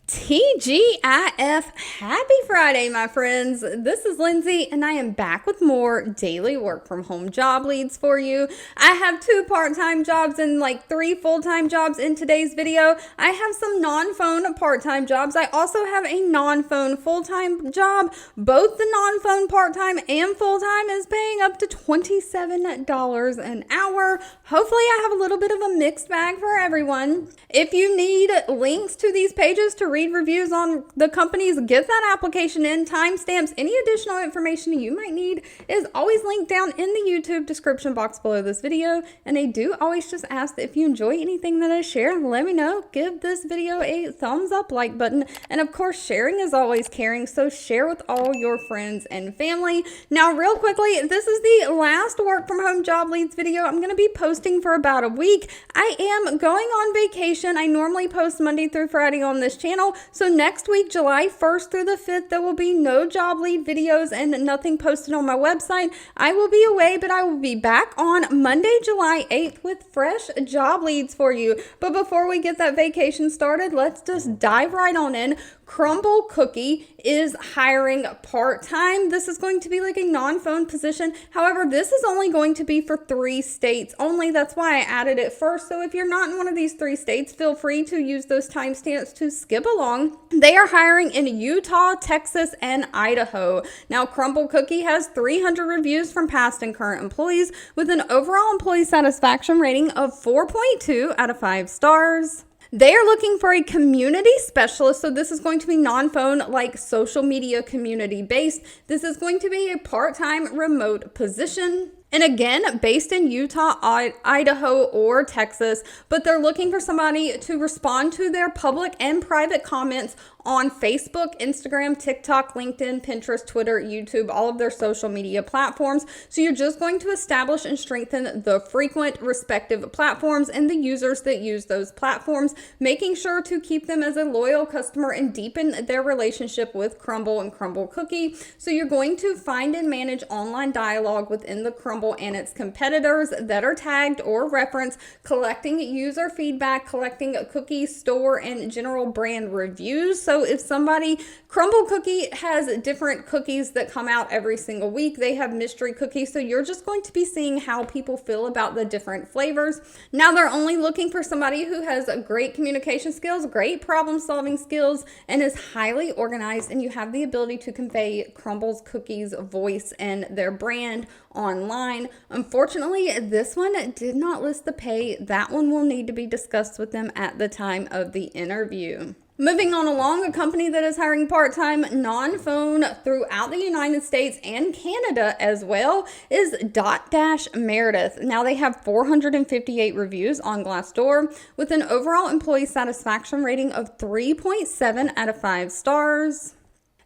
TGIF, happy Friday, my friends. This is Lindsay, and I am back with more daily work from home job leads for you. I have 2 part-time jobs and like 3 full-time jobs in today's video. I have some non-phone part-time jobs. I also have a non-phone full-time job. Both the non-phone part-time and full-time is paying up to $27 an hour. Hopefully, I have a little bit of a mixed bag for everyone. If you need links to these pages to read reviews on the companies, get that application in. Timestamps, any additional information you might need is always linked down in the YouTube description box below this video. And I do always just ask that if you enjoy anything that I share, let me know. Give this video a thumbs up, like button. And of course, sharing is always caring, so share with all your friends and family. Now, real quickly, this is the last work from home job leads video I'm going to be posting for about a week. I am going on vacation. I normally post Monday through Friday on this channel. So next week, July 1st through the 5th, there will be no job lead videos and nothing posted on my website. I will be away, but I will be back on Monday, July 8th with fresh job leads for you. But before we get that vacation started, let's just dive right on in. Crumbl Cookie is hiring part-time. This is going to be like a non-phone position. However, this is only going to be for 3 states only. That's why I added it first. So if you're not in one of these 3 states, feel free to use those timestamps to skip along. They are hiring in Utah, Texas, and Idaho. Now, Crumbl Cookie has 300 reviews from past and current employees with an overall employee satisfaction rating of 4.2 out of 5 stars. They are looking for a community specialist, so this is going to be non-phone, like social media community based. This is going to be a part-time remote position. And again, based in Utah, Idaho, or Texas, but they're looking for somebody to respond to their public and private comments on Facebook, Instagram, TikTok, LinkedIn, Pinterest, Twitter, YouTube, all of their social media platforms. So you're just going to establish and strengthen the frequent respective platforms and the users that use those platforms, making sure to keep them as a loyal customer and deepen their relationship with Crumbl and Crumbl Cookie. So you're going to find and manage online dialogue within the Crumbl and its competitors that are tagged or referenced, collecting user feedback, collecting cookie store and general brand reviews. So if Crumbl Cookie has different cookies that come out every single week. They have mystery cookies. So you're just going to be seeing how people feel about the different flavors. Now they're only looking for somebody who has great communication skills, great problem solving skills, and is highly organized. And you have the ability to convey Crumbl's cookies voice and their brand online. Unfortunately, this one did not list the pay. That one will need to be discussed with them at the time of the interview. Moving on along, a company that is hiring part-time non-phone throughout the United States and Canada as well is DotDash Meredith. Now they have 458 reviews on Glassdoor with an overall employee satisfaction rating of 3.7 out of 5 stars.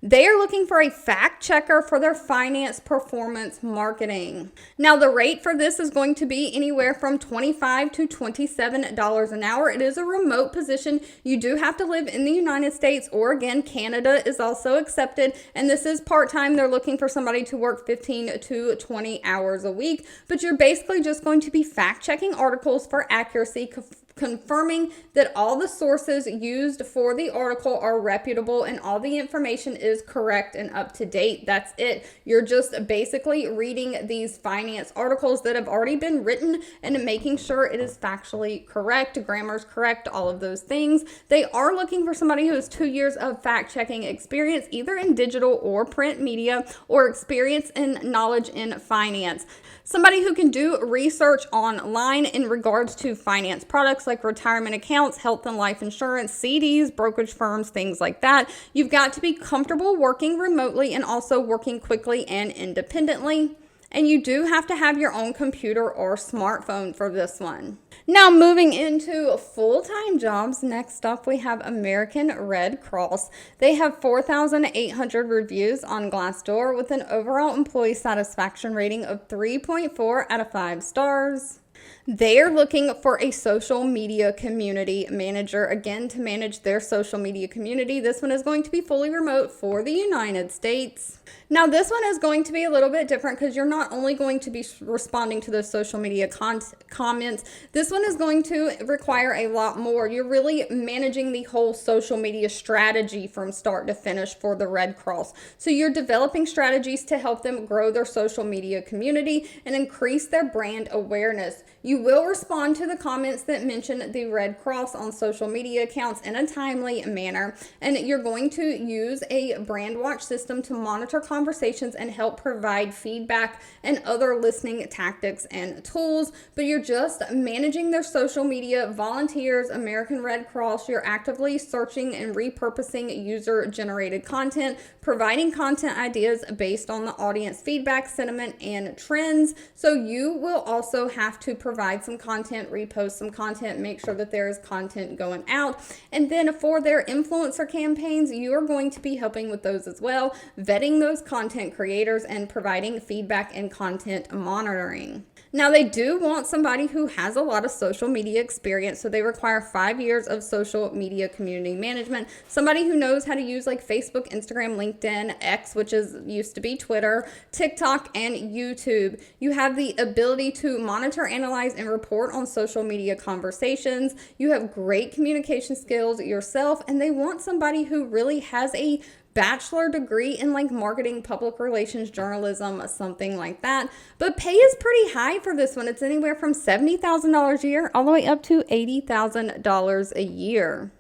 They are looking for a fact checker for their finance performance marketing. Now, the rate for this is going to be anywhere from $25 to $27 an hour. It is a remote position. You do have to live in the United States, or again, Canada is also accepted. And this is part-time. They're looking for somebody to work 15 to 20 hours a week. But you're basically just going to be fact checking articles for accuracy, confirming that all the sources used for the article are reputable and all the information is correct and up to date. That's it. You're just basically reading these finance articles that have already been written and making sure it is factually correct, grammar's correct, all of those things. They are looking for somebody who has 2 years of fact-checking experience, either in digital or print media, or experience and knowledge in finance. Somebody who can do research online in regards to finance products like retirement accounts, health and life insurance, CDs, brokerage firms, things like that. You've got to be comfortable working remotely and also working quickly and independently. And you do have to have your own computer or smartphone for this one. Now, moving into full-time jobs, next up we have American Red Cross. They have 4,800 reviews on Glassdoor with an overall employee satisfaction rating of 3.4 out of 5 stars. They are looking for a social media community manager, again, to manage their social media community. This one is going to be fully remote for the United States. Now, this one is going to be a little bit different because you're not only going to be responding to those social media comments, this one is going to require a lot more. You're really managing the whole social media strategy from start to finish for the Red Cross. So you're developing strategies to help them grow their social media community and increase their brand awareness. You will respond to the comments that mention the Red Cross on social media accounts in a timely manner, and you're going to use a brand watch system to monitor conversations and help provide feedback and other listening tactics and tools. But you're just managing their social media, volunteers, American Red Cross. You're actively searching and repurposing user-generated content, providing content ideas based on the audience feedback, sentiment, and trends. So you will also have to provide some content, repost some content, make sure that there is content going out. And then for their influencer campaigns, you are going to be helping with those as well, vetting those content creators and providing feedback and content monitoring. Now, they do want somebody who has a lot of social media experience, so they require 5 years of social media community management, somebody who knows how to use like Facebook, Instagram, LinkedIn, X, which used to be Twitter, TikTok, and YouTube. You have the ability to monitor, analyze, and report on social media conversations. You have great communication skills yourself, and they want somebody who really has a bachelor degree in like marketing, public relations, journalism, something like that. But pay is pretty high for this one. It's anywhere from $70,000 a year all the way up to $80,000 a year.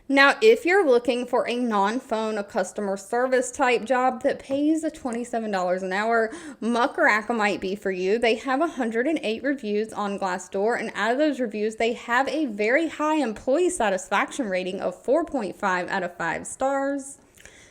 Now, if you're looking for a non-phone, a customer service type job that pays $27 an hour, Muck might be for you. They have 108 reviews on Glassdoor, and out of those reviews, they have a very high employee satisfaction rating of 4.5 out of 5 stars.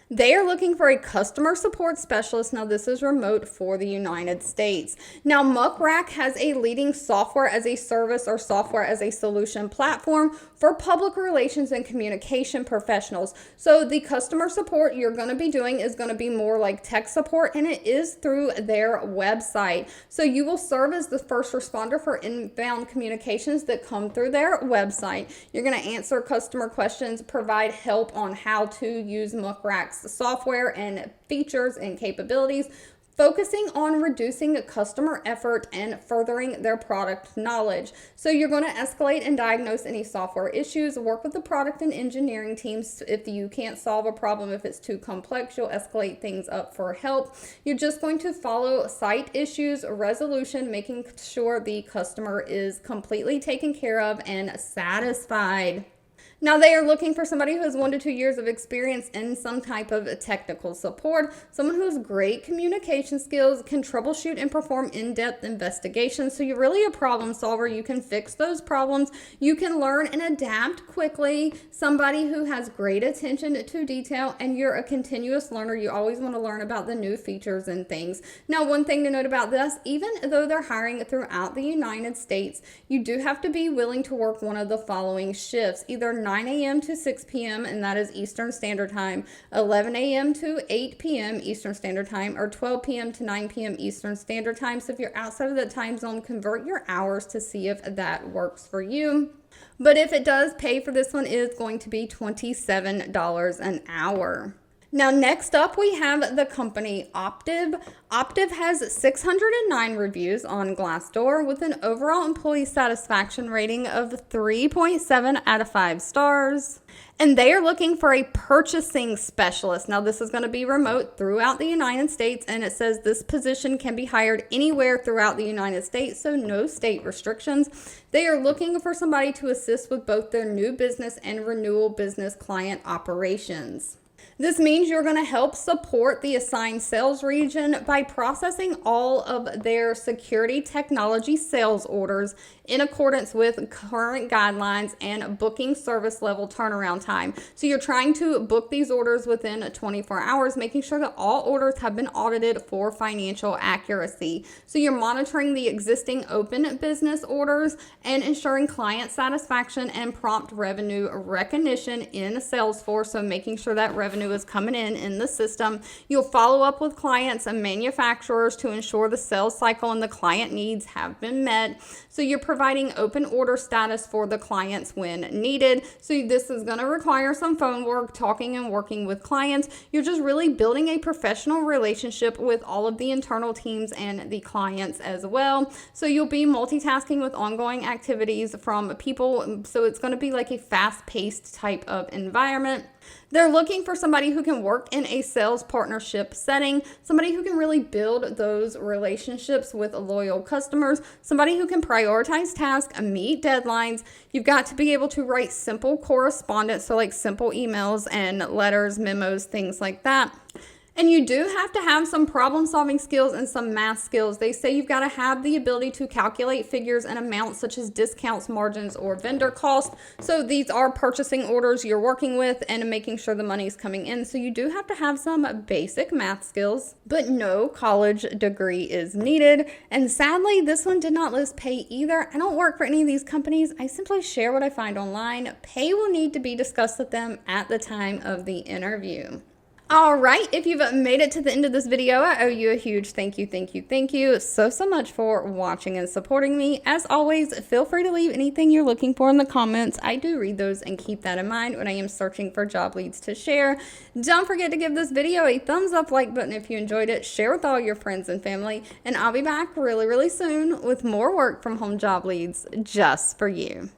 They are looking for a customer support specialist. Now, this is remote for the United States. Now, Muck has a leading software as a service or software as a solution platform for public relations and communication professionals. So the customer support you're going to be doing is going to be more like tech support, and it is through their website. So you will serve as the first responder for inbound communications that come through their website. You're going to answer customer questions, provide help on how to use Muck software and features and capabilities, focusing on reducing customer effort and furthering their product knowledge. So you're going to escalate and diagnose any software issues, work with the product and engineering teams. If you can't solve a problem, if it's too complex, you'll escalate things up for help. You're just going to follow site issues resolution, making sure the customer is completely taken care of and satisfied. Now, they are looking for somebody who has 1 to 2 years of experience in some type of technical support, someone who has great communication skills, can troubleshoot and perform in-depth investigations. So you're really a problem solver. You can fix those problems. You can learn and adapt quickly, somebody who has great attention to detail, and you're a continuous learner. You always want to learn about the new features and things. Now, one thing to note about this, even though they're hiring throughout the United States, you do have to be willing to work one of the following shifts, either 9 a.m. to 6 p.m., and that is Eastern Standard Time, 11 a.m. to 8 p.m. Eastern Standard Time, or 12 p.m. to 9 p.m. Eastern Standard Time. So if you're outside of that time zone, convert your hours to see if that works for you. But if it does, pay for this one is going to be $27 an hour. Now, next up, we have the company Optiv. Optiv has 609 reviews on Glassdoor with an overall employee satisfaction rating of 3.7 out of 5 stars. And they are looking for a purchasing specialist. Now, this is going to be remote throughout the United States, and it says this position can be hired anywhere throughout the United States, so no state restrictions. They are looking for somebody to assist with both their new business and renewal business client operations. This means you're going to help support the assigned sales region by processing all of their security technology sales orders in accordance with current guidelines and booking service level turnaround time. So you're trying to book these orders within 24 hours, making sure that all orders have been audited for financial accuracy. So you're monitoring the existing open business orders and ensuring client satisfaction and prompt revenue recognition in Salesforce. So making sure that revenue revenue is coming in the system. You'll follow up with clients and manufacturers to ensure the sales cycle and the client needs have been met. So you're providing open order status for the clients when needed. So this is going to require some phone work, talking and working with clients. You're just really building a professional relationship with all of the internal teams and the clients as well. So you'll be multitasking with ongoing activities from people. So it's going to be like a fast-paced type of environment. They're looking for somebody who can work in a sales partnership setting, somebody who can really build those relationships with loyal customers, somebody who can prioritize tasks and meet deadlines. You've got to be able to write simple correspondence, so like simple emails and letters, memos, things like that. And you do have to have some problem-solving skills and some math skills. They say you've got to have the ability to calculate figures and amounts such as discounts, margins, or vendor costs. So these are purchasing orders you're working with and making sure the money's coming in. So you do have to have some basic math skills, but no college degree is needed. And sadly, this one did not list pay either. I don't work for any of these companies. I simply share what I find online. Pay will need to be discussed with them at the time of the interview. All right, if you've made it to the end of this video, I owe you a huge thank you so much for watching and supporting me. As always, feel free to leave anything you're looking for in the comments. I do read those and keep that in mind when I am searching for job leads to share. Don't forget to give this video a thumbs up, like button if you enjoyed it, share with all your friends and family, and I'll be back really soon with more work from home job leads just for you.